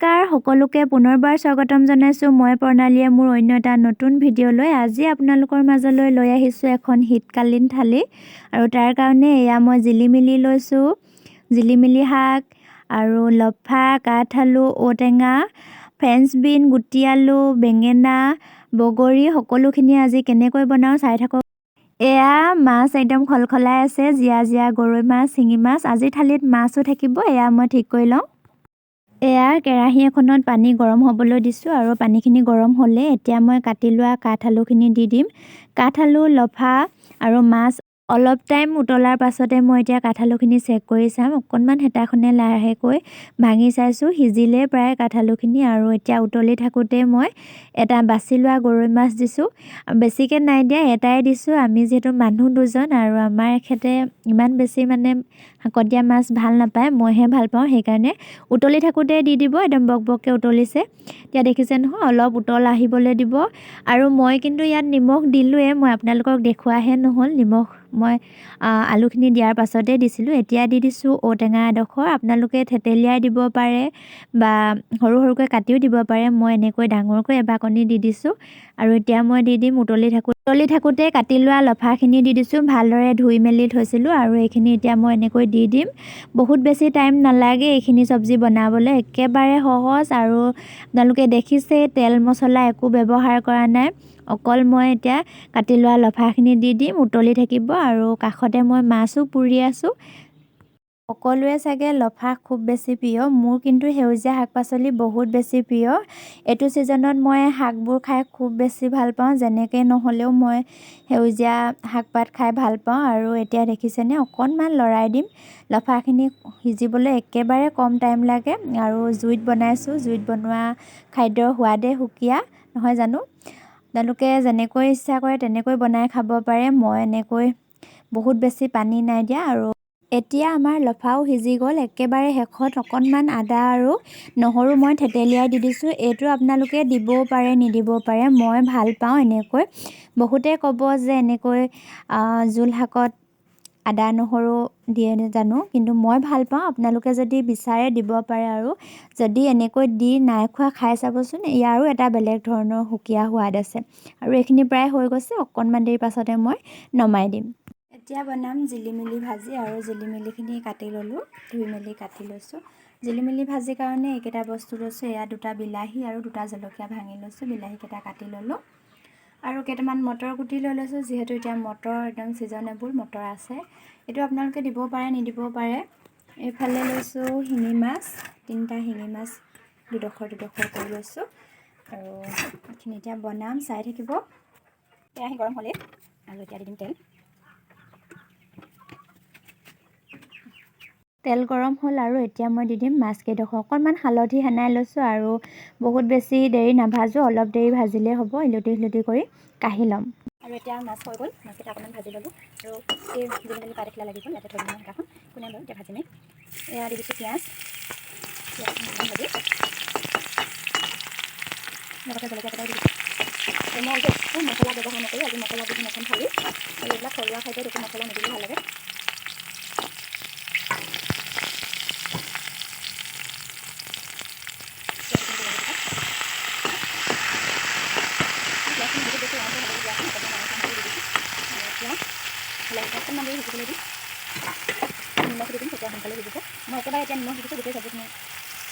নমস্কাৰ সকলোকে পুনৰবাৰ স্বাগতম জনাইছোঁ। মই প্ৰণালীয়ে মোৰ অন্য এটা নতুন ভিডিঅ'লৈ আজি আপোনালোকৰ মাজলৈ লৈ আহিছোঁ এখন শীতকালীন থালি। আৰু তাৰ কাৰণে এয়া মই জিলিমিলি লৈছোঁ, জিলিমিলি শাক আৰু লফা, কাঠআলু, ঔটেঙা, ফ্ৰেঞ্চ বিন, গুটি আলু, বেঙেনা, বগৰী সকলোখিনি আজি কেনেকৈ বনাওঁ চাই থাকক। এয়া মাছ একদম খলখলাই আছে, জীয়া জীয়া গৰৈ মাছ, শিঙি মাছ। আজিৰ থালিত মাছো থাকিব, এয়া মই ঠিক কৰি লওঁ। এয়া কেৰাহী এখনত পানী গৰম হ'বলৈ দিছোঁ আৰু পানীখিনি গৰম হ'লে এতিয়া মই কাটি লোৱা কাঠআলুখিনি দি দিম। কাঠআলু, লফা আৰু মাছ অলপ টাইম উতলাৰ পাছতে মই এতিয়া কাঠআলুখিনি চেক কৰি চাম। অকণমান হেতাখনে লাহেকৈ ভাঙি চাইছোঁ, সিজিলে প্ৰায় কাঠআলুখিনি। আৰু এতিয়া উতলি থাকোঁতে মই এটা বাছি লোৱা গৰৈ মাছ দিছোঁ। বেছিকৈ নাই দিয়া, এটাই দিছোঁ। আমি যিহেতু মানুহ দুজন আৰু আমাৰ এখেতে ইমান বেছি শাকত দিয়া মাছ ভাল নাপায়, মইহে ভাল পাওঁ। সেইকাৰণে উতলি থাকোঁতে দি দিব, একদম বকবককৈ উতলিছে। এতিয়া দেখিছে নহয়, অলপ উতল আহিবলৈ দিব। আৰু মই কিন্তু ইয়াত নিমখ দিলোঁৱে, মই আপোনালোকক দেখুৱাহে নহ'ল। নিমখ মই আলুখিনি দিয়াৰ পাছতে দিছিলোঁ। এতিয়া দি দিছোঁ ঔটেঙা এডোখৰ। আপোনালোকে থেতেলিয়াই দিব পাৰে বা সৰু সৰুকৈ কাটিও দিব পাৰে। মই এনেকৈ ডাঙৰকৈ এবাকনি দি দিছোঁ। আৰু এতিয়া মই দি দিম উতলি থাকোঁতে কাটি লোৱা লফাখিনি দি দিছোঁ। ভালদৰে ধুই মেলি থৈছিলোঁ আৰু এইখিনি এতিয়া মই এনেকৈ দি দিম। বহুত বেছি টাইম নালাগে এইখিনি চব্জি বনাবলৈ, একেবাৰে সহজ। আৰু আপোনালোকে দেখিছেই তেল মছলা একো ব্যৱহাৰ কৰা নাই। অকল মই এতিয়া কাটি লোৱা লফাখিনি দি দিম, উতলি থাকিব। আৰু কাষতে মই মাছো পুৰি আছোঁ। সকলোৱে চাগে লফা খুব বেছি প্ৰিয়, মোৰ কিন্তু সেউজীয়া শাক পাচলি বহুত বেছি প্ৰিয়। এইটো ছিজনত মই শাকবোৰ খাই খুব বেছি ভাল পাওঁ, যেনেকৈ নহ'লেও মই সেউজীয়া শাক পাত খাই ভাল পাওঁ। আৰু এতিয়া দেখিছেনে, অকণমান লৰাই দিম। লফাখিনি সিজিবলৈ একেবাৰে কম টাইম লাগে। আৰু জুইত বনাইছোঁ, জুইত বনোৱা খাদ্যৰ সোৱাদে সুকীয়া, নহয় জানো? আপোনালোকে যেনেকৈ ইচ্ছা কৰে তেনেকৈ বনাই খাব পাৰে। মই এনেকৈ বহুত বেছি পানী নাই দিয়া। আৰু এতিয়া আমাৰ লফাও সিজি গ'ল। একেবাৰে শেষত অকণমান আদা আৰু নহৰু মই থেতেলিয়াই দি দিছোঁ। এইটো আপোনালোকে দিবও পাৰে, নিদিবও পাৰে। মই ভাল পাওঁ এনেকৈ। বহুতে ক'ব যে এনেকৈ জোল শাকত আদা নহৰু দিয়ে জানো, কিন্তু মই ভাল পাওঁ। আপোনালোকে যদি বিচাৰে দিব পাৰে। আৰু যদি এনেকৈ দি নাই খোৱা, খাই চাবচোন, ইয়াৰো এটা বেলেগ ধৰণৰ সুকীয়া সোৱাদ আছে। আৰু এইখিনি প্ৰায় হৈ গৈছে, অকণমান দেৰি পাছতে মই নমাই দিম। এতিয়া বনাম জিলিমিলি ভাজি। আৰু জিলিমিলিখিনি কাটি ল'লোঁ, ধুই মেলি কাটি লৈছোঁ। জিলিমিলি ভাজিৰ কাৰণে এইকেইটা বস্তু লৈছোঁ। এয়া 2টা বিলাহী আৰু 2টা জলকীয়া ভাঙি লৈছোঁ। বিলাহীকেইটা কাটি ল'লোঁ। আৰু কেইটামান মটৰ গুটি লৈ লৈছোঁ, যিহেতু এতিয়া মটৰ একদম ছিজনেবল মটৰ আছে। এইটো আপোনালোকে দিব পাৰে, নিদিবও পাৰে। এইফালে লৈছোঁ শিঙি মাছ, 3টা শিঙি মাছ দুডোখৰ কৰি লৈছোঁ। আৰু এইখিনি এতিয়া বনাম, চাই থাকিব। কেৰাহী গৰম হ'লেই, আৰু এতিয়া দি দিম তেল। তেল গৰম হ'ল আৰু এতিয়া মই দি দিম মাছকেইডোখৰ। অকণমান হালধি সানি লৈছোঁ আৰু বহুত বেছি দেৰি নাভাজোঁ, অলপ দেৰি ভাজিলেই হ'ব। ইলুটি কৰি কাঢ়ি ল'ম। আৰু এতিয়া মাছ হৈ গ'ল, মাছকেইটা অকণমান ভাজি ল'লোঁ। আৰু এই জিলিমিলি পাত এখিলা লাগি গ'ল, ইয়াতে থৈ দিম মই কাখন, কোনে বাৰু এতিয়া ভাজি নাই। এয়া দি দিছোঁ পিঁয়াজ, ভাজি লগতে জলকীয়া কেইটাও দি দিছোঁ। মই আজি একো মছলা ব্যৱহাৰ নকৰোঁ, আজি মছলা দি এখন থালি। আৰু এইবিলাক থলুৱা খাদ্যত একো মছলা নিদিলেও ভাল লাগে। অকণমান দেৰি সিজিবলৈ দিম, নিমখ দি দিম, তেতিয়া সোনকালে সিজিব। মই একেবাৰে এতিয়া নিমখ দিছোঁ, গোটেই চব্জিখিনি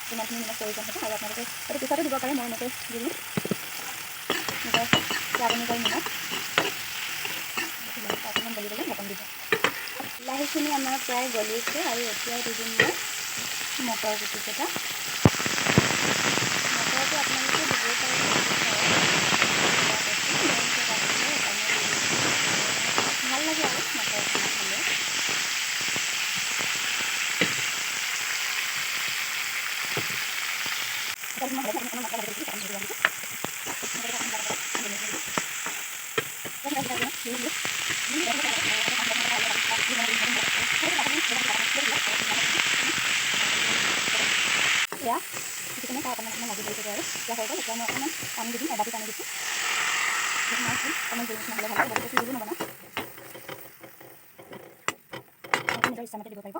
যিমানখিনি নিমখ প্ৰয়োজন হ'ব। আৰু আপোনালোকে এইটো পিছতো দিব পাৰে, মই এনেকৈ দিলোঁ নিজৰ সোৱাদ অনুযায়ী নিমখ। অকণমান গলিবলৈ ঢাকন দিব। বিলাহীখিনি আমাৰ প্ৰায় গলিছে। আৰু এতিয়া দি দিম মই মটৰ গুটিকেইটা। মটৰটো আপোনালোকে দিবও পাৰে, ভাল লাগে আৰু মটৰখিনি খালে। এয়া যিখিনি তাৰ অকণমান লাগি ধৰিছে আৰু এতিয়া হৈ গ'ল। এতিয়া মই অকণমান পানী দি দিম, এবাটি পানী দিছোঁ। মাছ দিম, অকণমান জোল নিচিনা হ'লে ভাল লাগে, বহুত বেছি জোলো নবনাওঁ। নিজৰ ইচ্ছামতে দিব পাৰিব,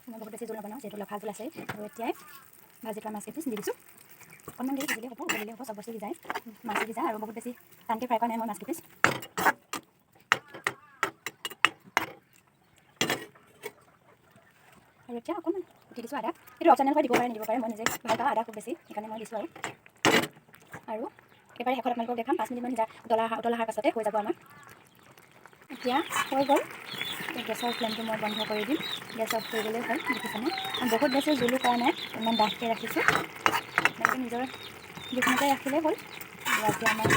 মই বহুত বেছি জোল নবনাওঁ, যিহেতু লফা জোল আছে। আৰু এতিয়াই ভাজি থোৱা মাছ কেইপিচ দি দিছোঁ। অকণমান দেৰি সিজিলে হ'ব, উতলিলে হ'ব, চব বস্তু সিজাই মাছ সিজা আৰু বহুত বেছি টানকৈ ফ্ৰাই কৰা নাই মই মাছ দুপিচ। আৰু এতিয়া অকণমান দি দিছোঁ আদা। এইটো অপশ্যনেল হয়, দিব পাৰে নিদিব পাৰে, মই নিজে ভাল পাওঁ আদা খুব বেছি, সেইকাৰণে মই দিছোঁ। আৰু এবাৰ শেষত আপোনালোকক দেখাম 5 মিনিটমান উতলা অহাৰ পাছতে হৈ যাব আমাৰ। এতিয়া হৈ গ'ল। গেছৰ ফ্লেমটো মই বন্ধ কৰি দিম, গেছ অফ কৰিবলৈ হ'ল। দেখিছেনে বহুত বেছি জোলো কৰা নাই, ইমান ডাঠকৈ ৰাখিছোঁ। এনেকৈ নিজৰ জোখমতে ৰাখিলেই হ'ল। আজি আমাৰ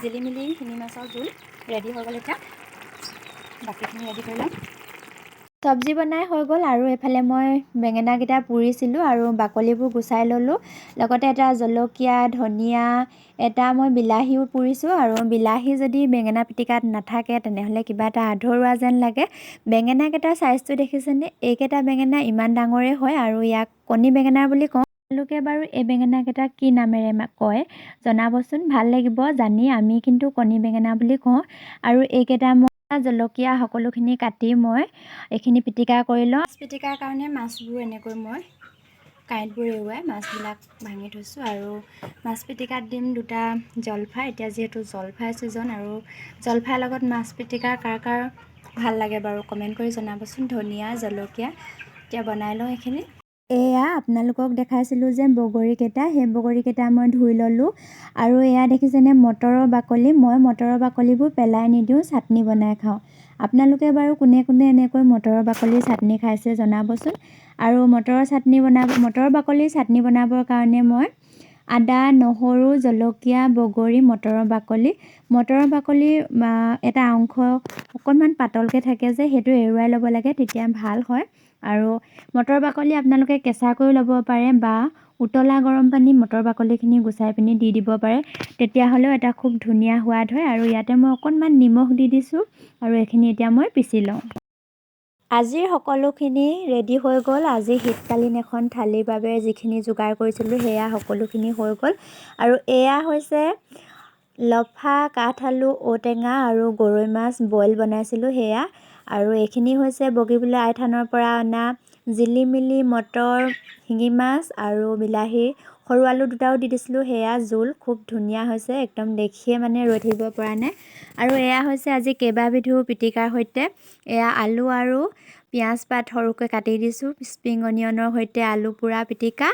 জিলিমিলি শিঙি মাছৰ জোল ৰেডি হৈ গ'ল। এতিয়া বাকীখিনি ৰেডি কৰি ল'ম। চব্জি বনাই হৈ গ'ল আৰু এফালে মই বেঙেনাকেইটা পুৰিছিলোঁ আৰু বাকলিবোৰ গুচাই ল'লোঁ। লগতে এটা জলকীয়া, ধনিয়া, এটা মই বিলাহীও পুৰিছোঁ। আৰু বিলাহী যদি বেঙেনা পিটিকাত নাথাকে তেনেহ'লে কিবা এটা আধৰুৱা যেন লাগে। বেঙেনাকেইটাৰ চাইজটো দেখিছেনে? এইকেইটা বেঙেনা ইমান ডাঙৰেই হয় আৰু ইয়াক কণী বেঙেনা বুলি কওঁ। আপোনালোকে বাৰু এই বেঙেনাকেইটাক কি নামেৰে কয় জনাবচোন, ভাল লাগিব জানি। আমি কিন্তু কণী বেঙেনা বুলি কওঁ। আৰু এইকেইটা মই জলকীয়া সকলোখিনি কাটি মই এইখিনি পিটিকা কৰি লওঁ। মাছ পিটিকাৰ কাৰণে মাছবোৰ এনেকৈ মই কাঁইটবোৰ এৰুৱাই মাছবিলাক ভাঙি থৈছোঁ। আৰু মাছ পিটিকাত দিম দুটা জলফাই। এতিয়া যিহেতু জলফাই ছিজন, আৰু জলফাইৰ লগত মাছ পিটিকা কাৰ কাৰ ভাল লাগে বাৰু কমেণ্ট কৰি জনাবচোন। ধনিয়া, জলকীয়া এতিয়া বনাই লওঁ এইখিনি। এয়া আপোনালোকক দেখাইছিলোঁ যে বগৰীকেইটা, সেই বগৰীকেইটা মই ধুই ল'লোঁ। আৰু এয়া দেখিছেনে মটৰৰ বাকলি, মই মটৰৰ বাকলিবোৰ পেলাই নিদিওঁ, চাটনি বনাই খাওঁ। আপোনালোকে বাৰু কোনে কোনে এনেকৈ মটৰৰ বাকলিৰ চাটনি খাইছে জনাবচোন। আৰু মটৰৰ বাকলিৰ চাটনি বনাবৰ কাৰণে মই আদা, নহৰু, জলকীয়া, বগৰী, মটৰৰ বাকলিৰ এটা অংশ অকণমান পাতলকৈ থাকে যে সেইটো এৰুৱাই ল'ব লাগে, তেতিয়া ভাল হয়। আৰু মটৰ বাকলি আপোনালোকে কেঁচাকৈও ল'ব পাৰে বা উতলা গৰম পানী মটৰ বাকলিখিনি গুচাই পিনি দি দিব পাৰে, তেতিয়াহ'লেও এটা খুব ধুনীয়া সোৱাদ হয়। আৰু ইয়াতে মই অকণমান নিমখ দি দিছোঁ আৰু এইখিনি এতিয়া মই পিচি লওঁ। আজিৰ সকলোখিনি ৰেডি হৈ গ'ল। আজি শীতকালীন এখন থালিৰ বাবে যিখিনি যোগাৰ কৰিছিলোঁ সেয়া সকলোখিনি হৈ গ'ল। আৰু এয়া হৈছে লফা, কাঠআলু, ঔটেঙা আৰু গৰৈ মাছ বইল বনাইছিলোঁ সেয়া। আৰু এইখিনি হৈছে বগীবিল আই থানৰ পৰা অনা জিলিমিলি মটৰ, শিঙি মাছ আৰু বিলাহী, সৰু আলু দুটাও দি দিছিলোঁ, সেয়া জোল খুব ধুনীয়া হৈছে, একদম দেখিয়ে মানে ৰৈ থাকিব পৰা নাই। আৰু এয়া হৈছে আজি কেইবাবিধো পিটিকাৰ সৈতে, এয়া আলু আৰু পিঁয়াজ পাত সৰুকৈ কাটি দিছোঁ, স্প্ৰিং অনিয়নৰ সৈতে আলু পোৰা পিটিকা,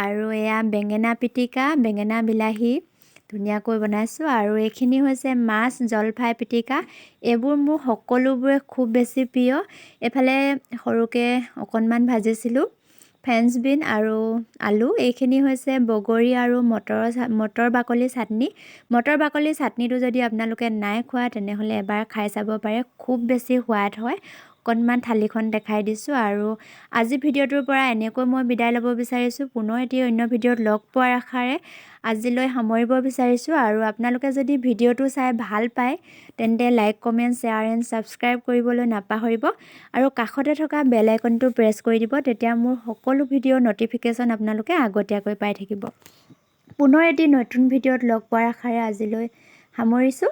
আৰু এয়া বেঙেনা পিটিকা, বেঙেনা বিলাহী ধুনীয়াকৈ বনাইছোঁ। আৰু এইখিনি হৈছে মাছ জলফাই পিটিকা। এইবোৰ মোৰ সকলোবোৰে খুব বেছি প্ৰিয়। এইফালে সৰুকৈ অকণমান ভাজিছিলোঁ ফ্ৰেঞ্চ বিন আৰু আলু। এইখিনি হৈছে বগৰী আৰু মটৰ বাকলি চাটনি। মটৰ বাকলি চাটনিটো যদি আপোনালোকে নাই খোৱা তেনেহ'লে এবাৰ খাই চাব পাৰে, খুব বেছি সোৱাদ হয়। অকণমান থালিখন দেখাই দিছোঁ। আৰু আজি ভিডিঅ'টোৰ পৰা এনেকৈ মই বিদায় ল'ব বিচাৰিছোঁ। পুনৰ এটি অন্য ভিডিঅ'ত লগ পোৱাৰ আশাৰে আজিলৈ সামৰিব বিচাৰিছোঁ। আৰু আপোনালোকে যদি ভিডিঅ'টো চাই ভাল পায় তেন্তে like, comment, share and subscribe কৰিবলৈ নাপাহৰিব। আৰু কাষতে থকা বেল আইকনটো প্ৰেছ কৰি দিব, তেতিয়া মোৰ সকলো ভিডিঅ'ৰ ন'টিফিকেশ্যন আপোনালোকে আগতীয়াকৈ পাই থাকিব। পুনৰ এটি নতুন ভিডিঅ'ত লগ পোৱাৰ আশাৰে আজিলৈ সামৰিছোঁ।